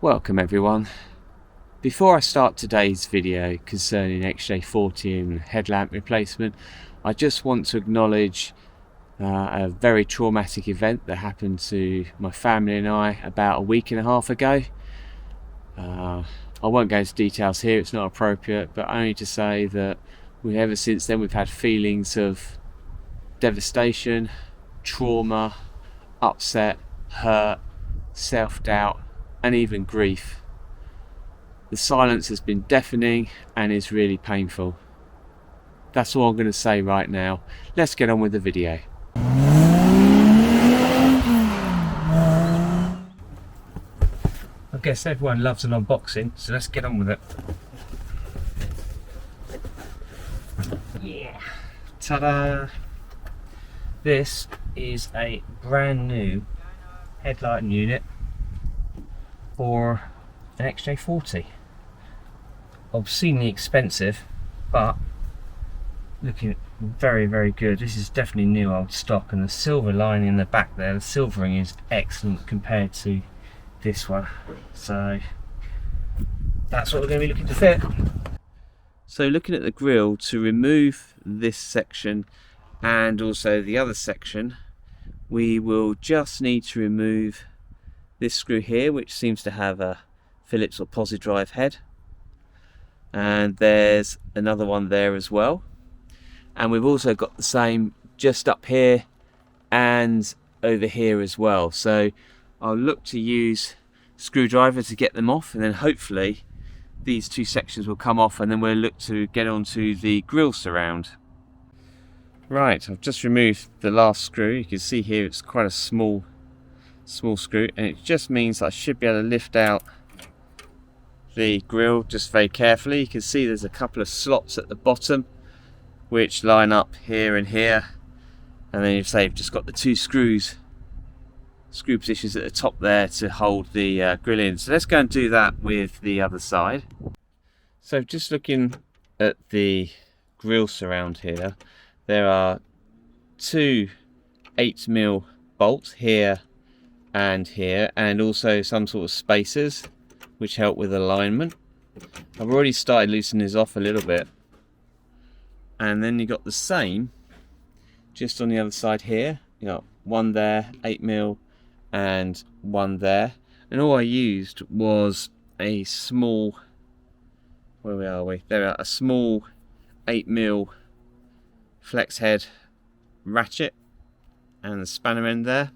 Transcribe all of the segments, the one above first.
Welcome everyone. Before I start today's video concerning XJ40 and headlamp replacement, I just want to acknowledge a very traumatic event that happened to my family and I about a week and a half ago. I won't go into details here, it's not appropriate, but only to say that ever since then we've had feelings of devastation, trauma, upset, hurt, self-doubt and even grief. The silence has been deafening and is really painful. That's all I'm going to say right now. Let's get on with the video. I guess everyone loves an unboxing, so let's get on with it. Yeah. Ta-da! This is a brand new headlight unit for an XJ40. Obscenely expensive, but looking very, very good. This is definitely new old stock, and the silver lining in the back there, the silvering is excellent compared to this one. So that's what we're going to be looking to fit. So looking at the grille, to remove this section and also the other section, we will just need to remove this screw here, which seems to have a Phillips or posi drive head, and there's another one there as well, and we've also got the same just up here and over here as well. So I'll look to use screwdriver to get them off, and then hopefully these two sections will come off, and then we'll look to get onto the grille surround. Right, I've just removed the last screw. You can see here it's quite a small screw, and it just means I should be able to lift out the grille just very carefully. You can see there's a couple of slots at the bottom which line up here and here, and then you've just got the two screw positions at the top there to hold the grille in. So let's go and do that with the other side. So just looking at the grille surround here, there are two 8mm bolts here and here, and also some sort of spacers which help with alignment. I've already started loosening this off a little bit, and then you got the same just on the other side here. You got one there, 8mm, and one there, and all I used was a small, where are we? There are a small 8mm flex head ratchet and the spanner end there.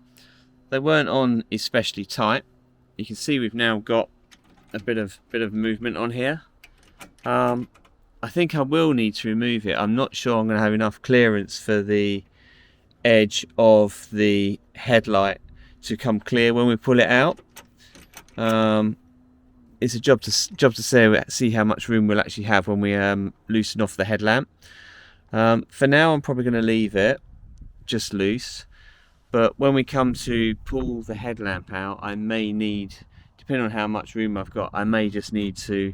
They weren't on especially tight. You can see we've now got a bit of movement on here. I think I will need to remove it. I'm not sure I'm going to have enough clearance for the edge of the headlight to come clear when we pull it out. It's a job to see how much room we'll actually have when we loosen off the headlamp. For now I'm probably going to leave it just loose, but when we come to pull the headlamp out, I may need, depending on how much room I've got, I may just need to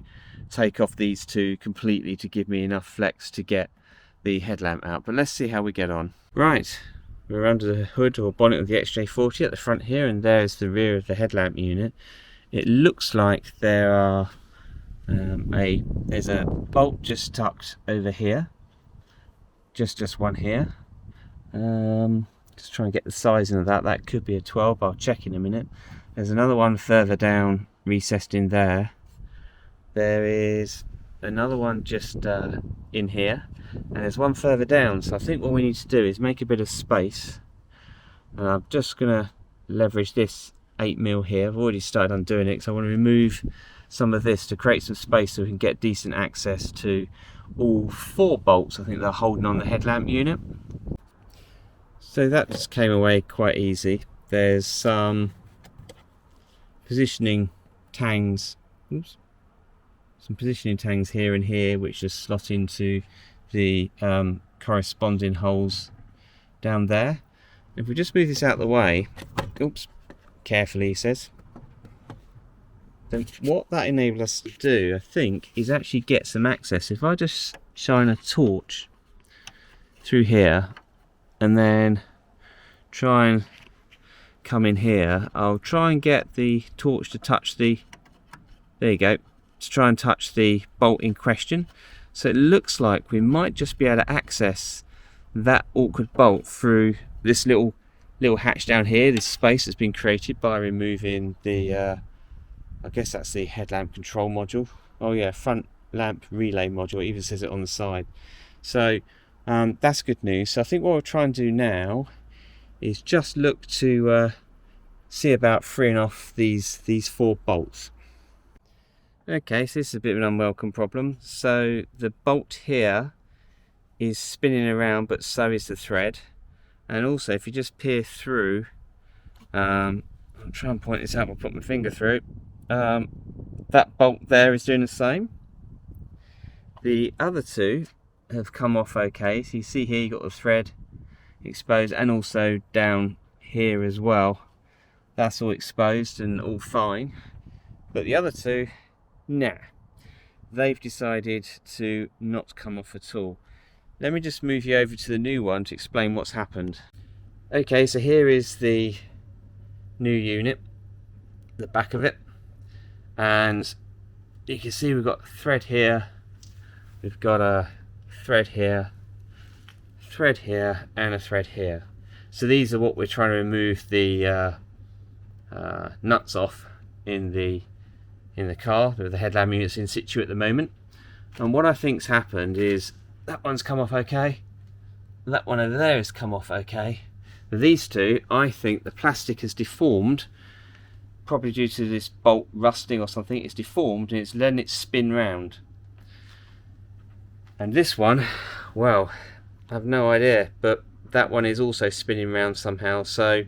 take off these two completely to give me enough flex to get the headlamp out. But let's see how we get on. Right, we're under the hood or bonnet of the XJ40 at the front here, and there's the rear of the headlamp unit. It looks like there are there's a bolt just tucked over here, just one here. Just try and get the sizing of that. That could be a 12, I'll check in a minute. There's another one further down recessed in there. There is another one just in here, and there's one further down. So I think what we need to do is make a bit of space, and I'm just gonna leverage this 8mm here. I've already started undoing it because I want to remove some of this to create some space so we can get decent access to all four bolts. I think they're holding on the headlamp unit. So that just came away quite easy. There's some positioning tangs, some positioning tangs here and here which just slot into the corresponding holes down there. If we just move this out of the way, oops, carefully he says, then what that enables us to do, I think, is actually get some access. If I just shine a torch through here and then try and come in here, I'll try and get the torch to touch the there you go, to try and touch the bolt in question. So it looks like we might just be able to access that awkward bolt through this little hatch down here, this space that's been created by removing the I guess that's the headlamp control module. Oh yeah, front lamp relay module, it even says it on the side. So that's good news. So I think what we'll try and do now is just look to see about freeing off these 4 bolts. Okay, so this is a bit of an unwelcome problem. So the bolt here is spinning around, but so is the thread. And also, if you just peer through, I'll try and point this out, I'll put my finger through. That bolt there is doing the same. The other 2 have come off okay. So you see here you've got the thread exposed, and also down here as well. That's all exposed and all fine. But the other 2, nah, they've decided to not come off at all. Let me just move you over to the new one to explain what's happened. Okay, so here is the new unit, the back of it, and you can see we've got a thread here, we've got a thread here, and a thread here. So these are what we're trying to remove the nuts off in the car. The headlamp unit's in situ at the moment, and what I think's happened is that one's come off okay, that one over there has come off okay. These 2, I think the plastic has deformed, probably due to this bolt rusting or something. It's deformed and it's letting it spin round. And this one, well, I have no idea, but that one is also spinning round somehow. So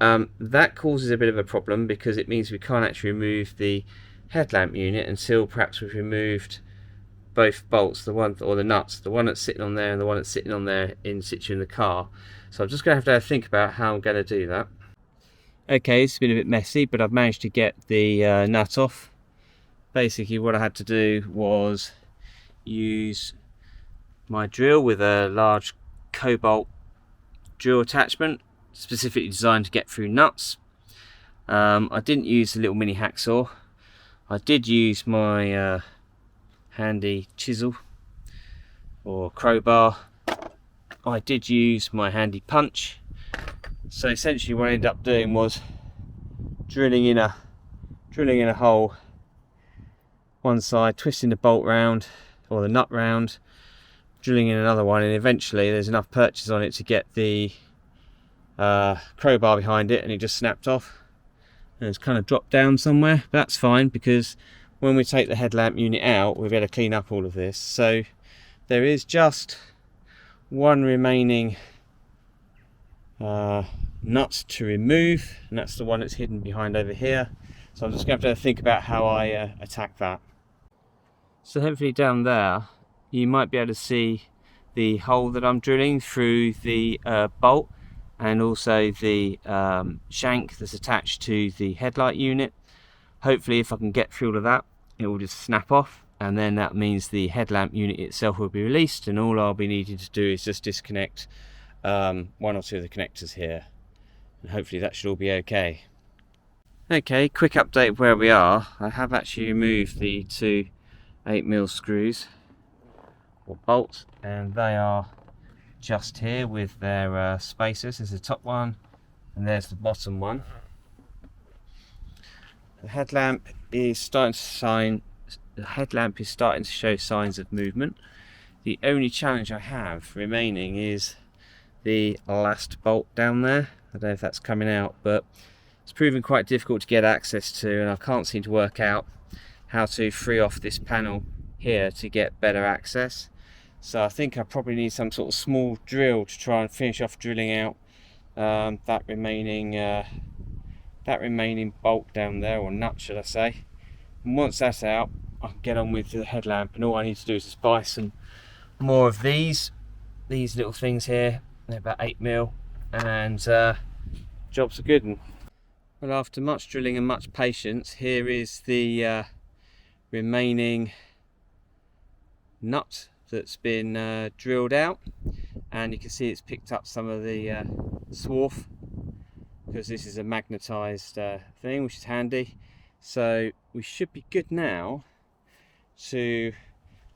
that causes a bit of a problem, because it means we can't actually remove the headlamp unit until perhaps we've removed both bolts, the one or the nuts, the one that's sitting on there and the one that's sitting on there in situ in the car. So I'm just going to have to think about how I'm going to do that. Okay, it's been a bit messy, but I've managed to get the nut off. Basically what I had to do was use my drill with a large cobalt drill attachment, specifically designed to get through nuts. I didn't use the little mini hacksaw. I did use my handy chisel or crowbar. I did use my handy punch. So essentially what I ended up doing was drilling in a hole one side, twisting the bolt round or the nut round, drilling in another one, and eventually there's enough purchase on it to get the crowbar behind it, and it just snapped off and it's kind of dropped down somewhere. But that's fine, because when we take the headlamp unit out, we'll be able to clean up all of this. So there is just one remaining nut to remove, and that's the one that's hidden behind over here. So I'm just going to have to think about how I attack that. So hopefully down there you might be able to see the hole that I'm drilling through the bolt, and also the shank that's attached to the headlight unit. Hopefully if I can get through all of that, it will just snap off, and then that means the headlamp unit itself will be released, and all I'll be needing to do is just disconnect one or two of the connectors here, and hopefully that should all be okay. Okay, quick update of where we are. I have actually removed the 2 8mm screws or bolts, and they are just here with their spacers. There's the top one and there's the bottom one. The headlamp is starting to show signs of movement. The only challenge I have remaining is the last bolt down there. I don't know if that's coming out, but it's proven quite difficult to get access to, and I can't seem to work out how to free off this panel here to get better access. So I think I probably need some sort of small drill to try and finish off drilling out that remaining bolt down there, or nut should I say. And once that's out, I can get on with the headlamp, and all I need to do is just buy some more of these little things here. They're about 8mm, and jobs are good. Well, after much drilling and much patience, here is the remaining nut that's been drilled out, and you can see it's picked up some of the swarf, because this is a magnetized thing, which is handy. So we should be good now to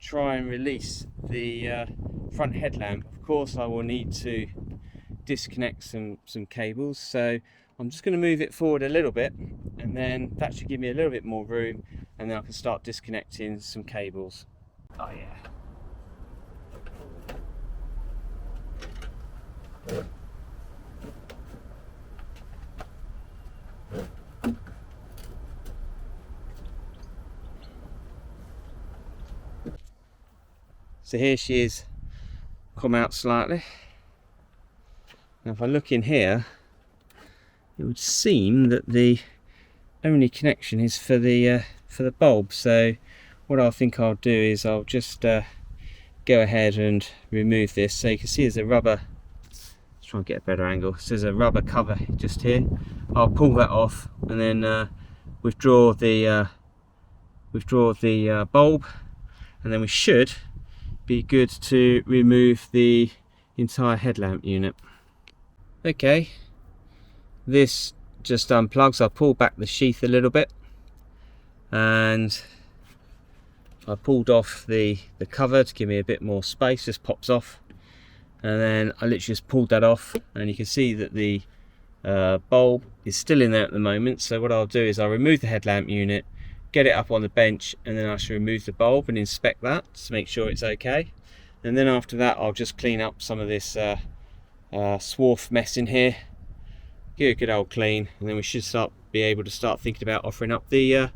try and release the front headlamp. Of course I will need to disconnect some cables, so I'm just going to move it forward a little bit, and then that should give me a little bit more room, and then I can start disconnecting some cables. Oh yeah. So here she is, come out slightly. Now if I look in here, it would seem that the only connection is for the bulb. So what I think I'll do is I'll just go ahead and remove this. So you can see there's a rubber, let's try and get a better angle. So there's a rubber cover just here. I'll pull that off and then withdraw the bulb, and then we should be good to remove the entire headlamp unit. Okay, this just unplugs. I'll pull back the sheath a little bit, and I pulled off the cover to give me a bit more space. Just pops off, and then I literally just pulled that off, and you can see that the bulb is still in there at the moment. So what I'll do is I'll remove the headlamp unit, get it up on the bench, and then I shall remove the bulb and inspect that to make sure it's okay. And then after that I'll just clean up some of this swarf mess in here, give it a good old clean, and then we should be able to start thinking about offering up the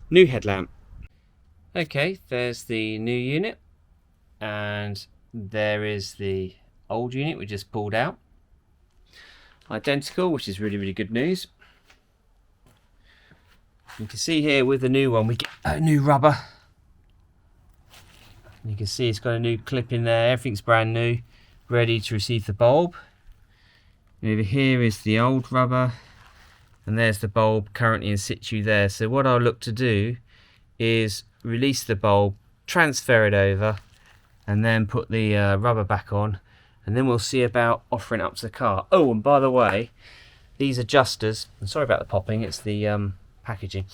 new headlamp. Okay, there's the new unit, and there is the old unit we just pulled out. Identical, which is really good news. You can see here with the new one we get a new rubber. You can see it's got a new clip in there, everything's brand new, ready to receive the bulb. And over here is the old rubber, and there's the bulb currently in situ there. So what I'll look to do is release the bulb, transfer it over, and then put the rubber back on, and then we'll see about offering it up to the car. Oh, and by the way, these adjusters, I'm sorry about the popping, it's the packaging.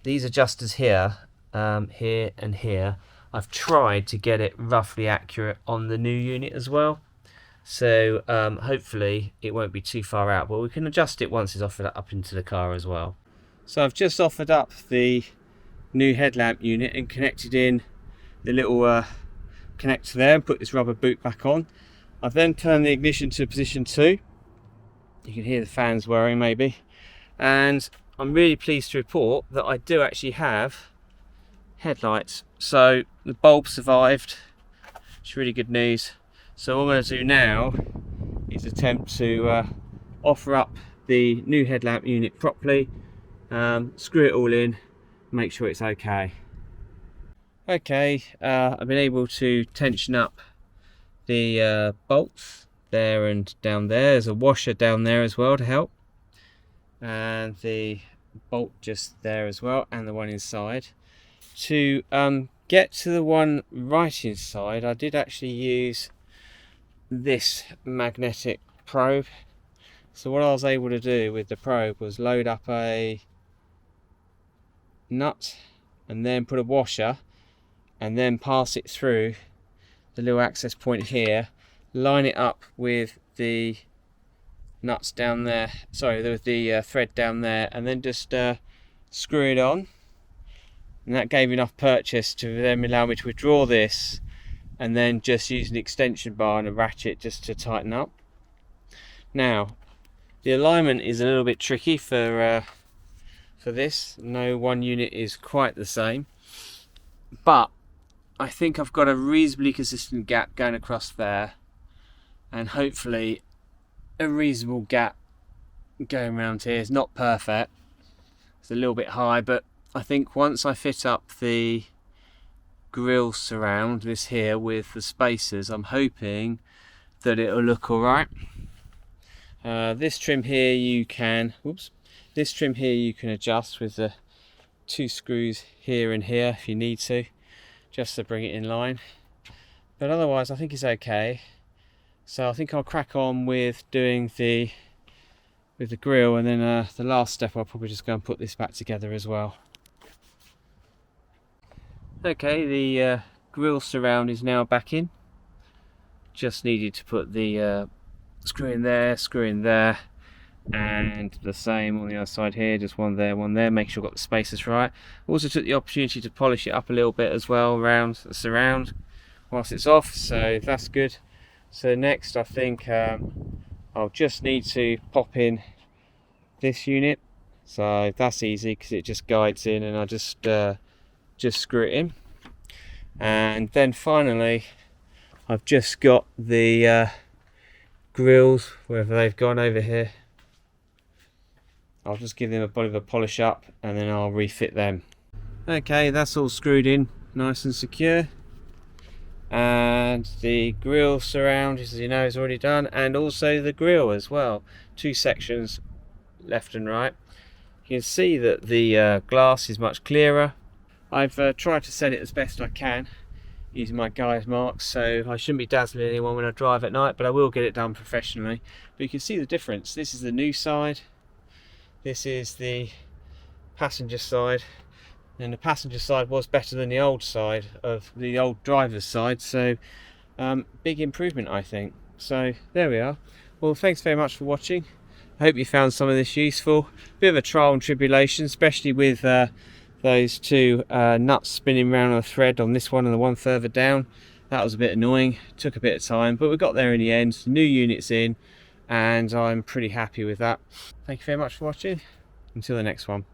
These adjusters here, here and here, I've tried to get it roughly accurate on the new unit as well. So hopefully it won't be too far out, but we can adjust it once it's offered up into the car as well. So I've just offered up the new headlamp unit and connected in the little connector there and put this rubber boot back on. I've then turned the ignition to position 2. You can hear the fans whirring maybe, and I'm really pleased to report that I do actually have headlights. So the bulb survived, it's really good news. So what I'm going to do now is attempt to offer up the new headlamp unit properly, screw it all in, make sure it's okay. Okay, I've been able to tension up the bolts there and down there. There's a washer down there as well to help, and the bolt just there as well, and the one inside. To get to the one right inside, I did actually use this magnetic probe. So what I was able to do with the probe was load up a nut and then put a washer and then pass it through the little access point here, line it up with the nuts down there, sorry, with the thread down there, and then just screw it on. And that gave enough purchase to then allow me to withdraw this and then just use an extension bar and a ratchet just to tighten up. Now the alignment is a little bit tricky for this. No one unit is quite the same, but I think I've got a reasonably consistent gap going across there, and hopefully a reasonable gap going around here. It's not perfect, it's a little bit high, but I think once I fit up the grille surround, this here with the spacers, I'm hoping that it'll look alright. This trim here you can, this trim here you can adjust with the 2 screws here and here if you need to, just to bring it in line. But otherwise I think it's okay. So I think I'll crack on with doing the with the grille, and then the last step I'll probably just go and put this back together as well. Okay, the grille surround is now back in. Just needed to put the screw in there, and the same on the other side here, just one there, make sure I've got the spaces right. Also took the opportunity to polish it up a little bit as well around the surround whilst it's off, so that's good. So next I think I'll just need to pop in this unit, so that's easy because it just guides in, and I just screw it in. And then finally I've just got the grills, wherever they've gone over here. I'll just give them a bit of a polish up and then I'll refit them. Okay, that's all screwed in nice and secure, and the grille surround, as you know, is already done, and also the grille as well. Two sections, left and right. You can see that the glass is much clearer. I've tried to set it as best I can using my guy's marks, so I shouldn't be dazzling anyone when I drive at night, but I will get it done professionally. But you can see the difference. This is the new side, this is the passenger side, and the passenger side was better than the old side of the old driver's side, so big improvement I think. So there we are. Well, thanks very much for watching. I hope you found some of this useful. Bit of a trial and tribulation, especially with those two nuts spinning around on a thread on this one and the one further down. That was a bit annoying, took a bit of time, but we got there in the end. The new unit's in, and I'm pretty happy with that. Thank you very much for watching. Until the next one.